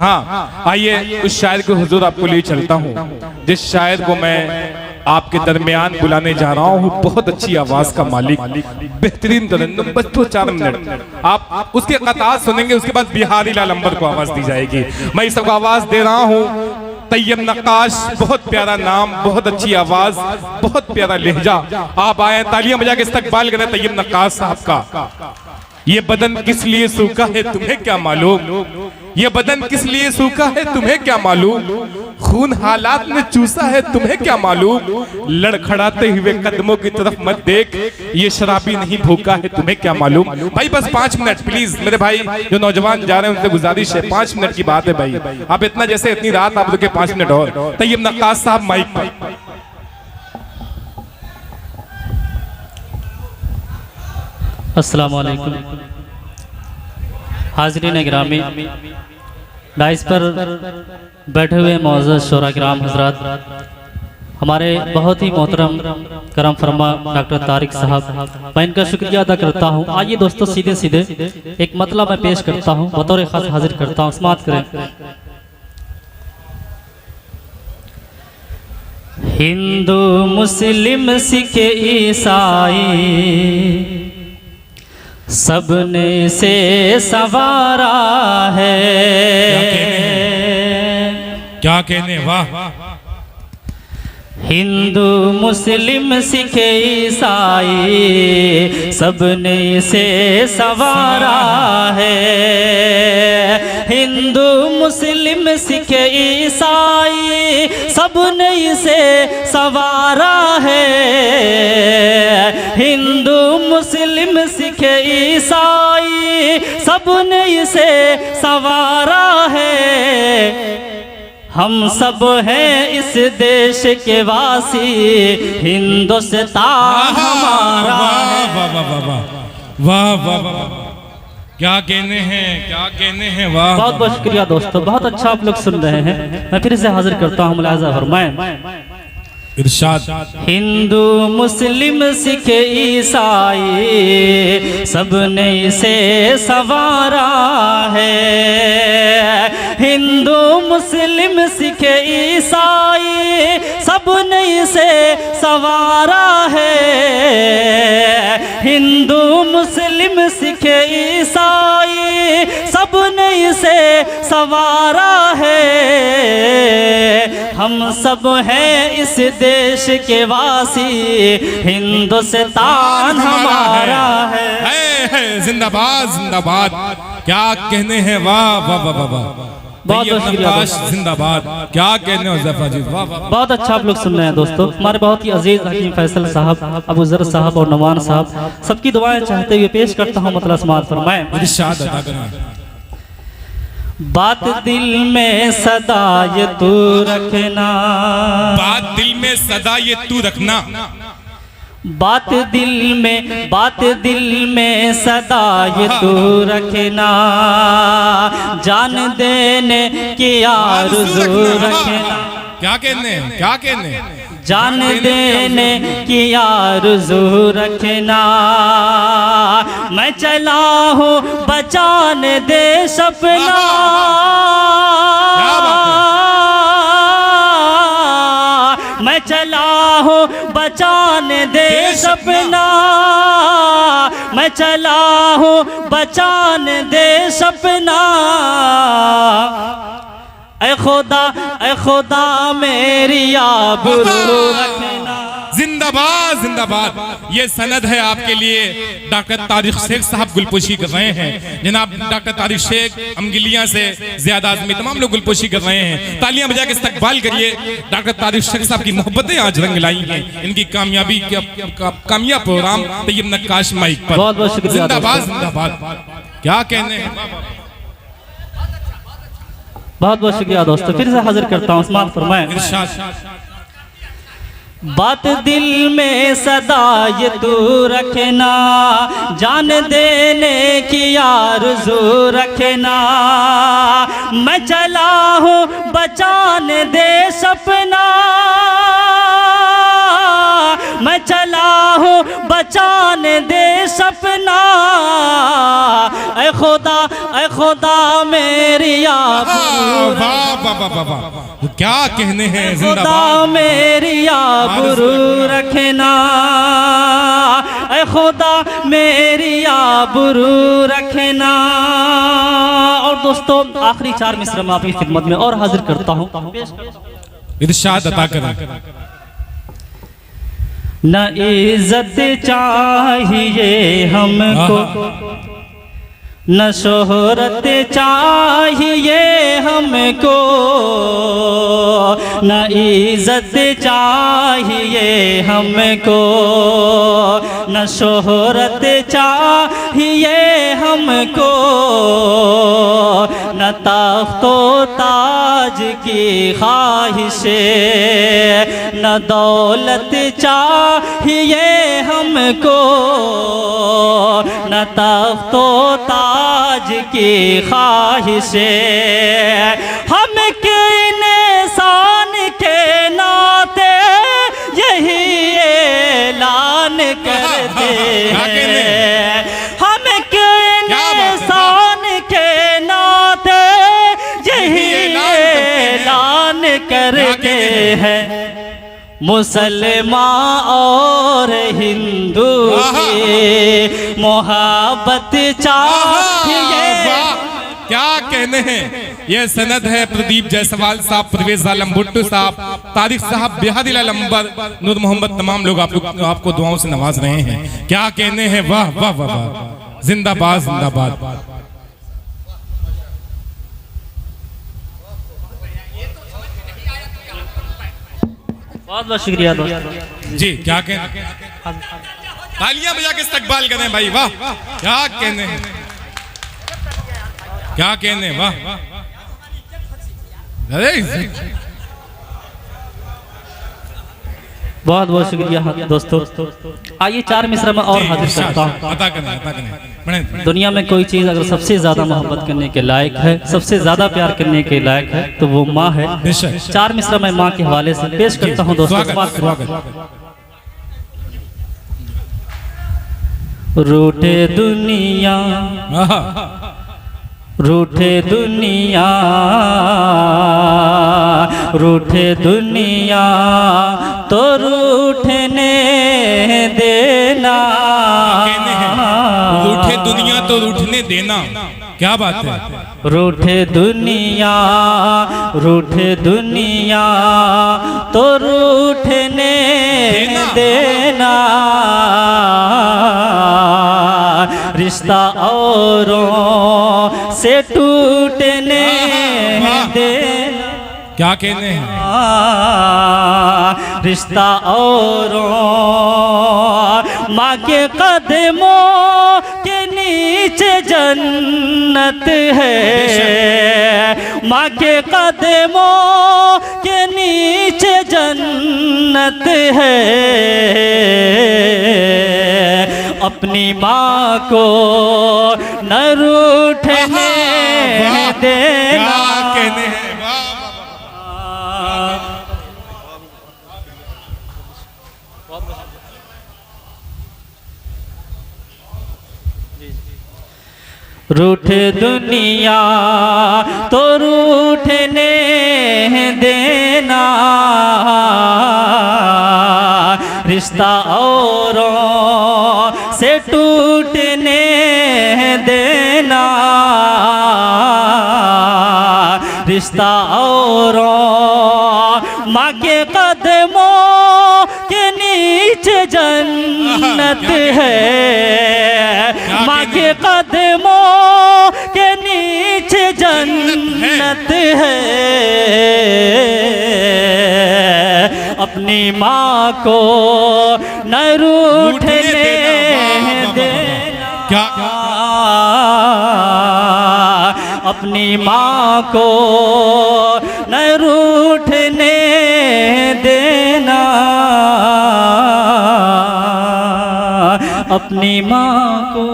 हाँ, आइए उस शायर को हुजूर आपको लिए चलता हूँ जिस शायर को मैं आपके दरमियान बुलाने जा रहा हूँ। बहुत अच्छी आवाज का मालिक, बेहतरीन तरन्नुम, बस 4 मिनट आप उसके कतार सुनेंगे, उसके बाद बिहारी लाल अंबर को आवाज दी जाएगी। मैं इस सबको आवाज दे रहा हूँ। तैयब नक्काश, बहुत प्यारा नाम, बहुत अच्छी आवाज, बहुत प्यारा लहजा। आप आए, तालियां बजा के इस्तकबाल करें तैयब नक्काश साहब का। ये बदन किस लिए सूखा है तुम्हें क्या मालूम, ये बदन किस लिए सूखा है तुम्हें क्या मालूम, खून हालात में चूसा है तुम्हें क्या मालूम, लड़खड़ाते हुए कदमों की तरफ मत देख, ये शराबी नहीं भूखा है तुम्हें क्या मालूम। भाई बस 5 मिनट प्लीज, मेरे भाई जो नौजवान जा रहे हैं उनसे गुजारिश है, 5 मिनट की बात है भाई। आप इतना जैसे इतनी रात आप रुके, 5 मिनट और। तैयब नक्काश साहब माइक पर। अस्सलाम वालेकुम हाज़रीन गिरामी, डाइस पर बैठे हुए मौजूद शोरा किराम हजरात, हमारे बहुत ही मोहतरम करम फरमा डॉक्टर तारिक साहब, मैं इनका शुक्रिया अदा करता हूँ। आइए दोस्तों सीधे सीधे एक मतलब मैं पेश करता हूँ, बतौर खास हाजिर करता हूँ, समाअत करें। हिंदू मुस्लिम सिख ईसाई सबने से सवारा है। क्या कहने, वाह। हिंदू मुस्लिम सिख ईसाई सबने से सवारा है। हिंदू मुस्लिम सिख ईसाई सबने से सवारा है। हिंदू मुस्लिम सिख ईसाई सबने से सवारा है। हम सब हैं इस देश के वासी, हिंदुस्तान हमारा है। वाह वाह वाह वाह वाह वाह, क्या कहने हैं, क्या कहने हैं, वाह। बहुत बहुत शुक्रिया दोस्तों, बहुत अच्छा आप लोग सुन रहे हैं। मैं फिर से हाजिर करता हूँ, मुलाज़ा फरमाएं। इरशाद। हिंदू मुस्लिम सिख ईसाई सबने से सवारा है। हिंदू मुस्लिम सिख ईसाई सबने से सवारा है। हिंदू मुस्लिम सिख ईसाई सबने से सवारा है। हम सब हैं इस देश के वासी, हिंदुस्तान हमारा है। जिंदाबाद जिंदाबाद, क्या कहने हैं, वाह वाह वाह वाह। बहुत शुक्रिया जिंदाबाद, क्या कहने हो ज़फ़र जी, वाह वाह। बहुत अच्छा आप लोग सुन रहे हैं दोस्तों। हमारे बहुत ही अजीज हकीम फैसल साहब, अबू ज़र साहब और नवान साहब, सबकी दुआएं चाहते हुए पेश करता हूँ मतलब समाअत फरमाएं। इरशाद अदा करना। बात दिल में सदा ये तू रखना, बात दिल में सदा ये तू रखना, बात दिल में सदा ये तू रखना, जान देने की आरज़ू रखना। क्या कहने, क्या कहने, जान देने की आरज़ू रखना। मैं चला हूँ बचाने देश अपना, मैं चला हूँ बचाने देश अपना, मैं चला हूँ बचाने देश अपना। ऐ खुदा मेरी आबरू रखना। जिंदाबाद जिंदाबाद। ये सनद है आपके लिए, डॉक्टर तारिक शेख साहब गुलपोशी कर रहे हैं। जनाब डॉक्टर तारिक शेख अमगिलिया से ज्यादा आदमी तमाम लोग गुलपोशी कर रहे हैं। तालियां बजा के इस्तकबाल करिए। डॉक्टर तारिक शेख साहब की मोहब्बतें आज रंग लाई हैं, इनकी कामयाबी कामयाब प्रोग्राम तैयब नक्काश माइक पर। बहुत बहुत शुक्रिया। जिंदाबाद जिंदाबाद, क्या कहने हैं, बहुत बहुत शुक्रिया दोस्तों, फिर से हाजिर करता हूँ, समाअत फरमाएं। बात दिल में सदा ये तू रखना, जान देने की आरज़ू रखना। मैं चला हूँ बचाने देश अपना, मैं चला हूँ बचाने दे सपना। ऐ खुदा मेरी आबरू, वाह वाह वाह वाह वाह, क्या कहने हैं, खुदा जिंदाबाद। मेरी आबरू रखना, ऐ खुदा मेरी आबरू रखना। और दोस्तों आखिरी 4 मिसरा मैं आपकी खिदमत में और हाजिर करता हूँ। इरशाद अता करें। न इज्जत चाहिए हमको, न शोहरत चाहिए हमको, न इज्जत चाहिए हमको, न शोहरत चाहिए हमको, न तख्तो ताज की ख्वाहिशे, न दौलत चाहिए हमको, न तख्तो ताज की ख्वाहिशे। हम के इंसान के नाते यही ऐलान करते हैं, हम के इंसान के नाते यही ऐलान करते हैं। मुसलमान और हिंदू की मोहब्बत चाहिए। क्या कहने हैं। यह सनद है प्रदीप जायसवाल साहब, परवेज आलम भुट्टो साहब, तारिक साहब, बिहादिल अलंबर, नूर मोहम्मद, तमाम लोग आपको दुआओं से नवाज रहे हैं। क्या कहने हैं। वाह वाह वाह वाह, जिंदाबाद जिंदाबाद। बहुत बहुत शुक्रिया दोस्त जी। क्या कहने, तालियां बजा के इस्तकबाल करें भाई। वाह, क्या कहने हैं, क्या कहने। वाह, अरे बहुत बहुत शुक्रिया दोस्तों। आइए 4 मिसरा में और हाजिर करता हूँ। अता करें। दुनिया में कोई चीज़ अगर सबसे ज़्यादा मोहब्बत करने के लायक है, सबसे ज़्यादा प्यार करने के लायक है, तो वो माँ है। 4 मिसरा मैं माँ के हवाले से पेश करता हूँ दोस्तों। रूठे दुनिया, रूठे दुनिया, रूठे दुनिया तो रूठने देना। रूठे दुनिया तो रूठने देना, क्या बात है। रूठे दुनिया, रूठे दुनिया तो रूठने देना। रिश्ता औरों से टूटने देना। क्या कहने हैं। रिश्ता औरों माँ के कदमों के नीचे जन्नत है, माँ के कदमों के नीचे जन्नत है। अपनी माँ को न रूठने देना। क्या कहने हैं। रूठे दुनिया तो रूठने देना। रिश्ता औरों से टूटने देना। रिश्ता औरों माँ के कदमों के नीचे जन्नत है, माँ के कदमों के नीचे जन्नत है। अपनी माँ को न रूठने देना। क्या अपनी माँ को न रूठने देना। अपनी माँ को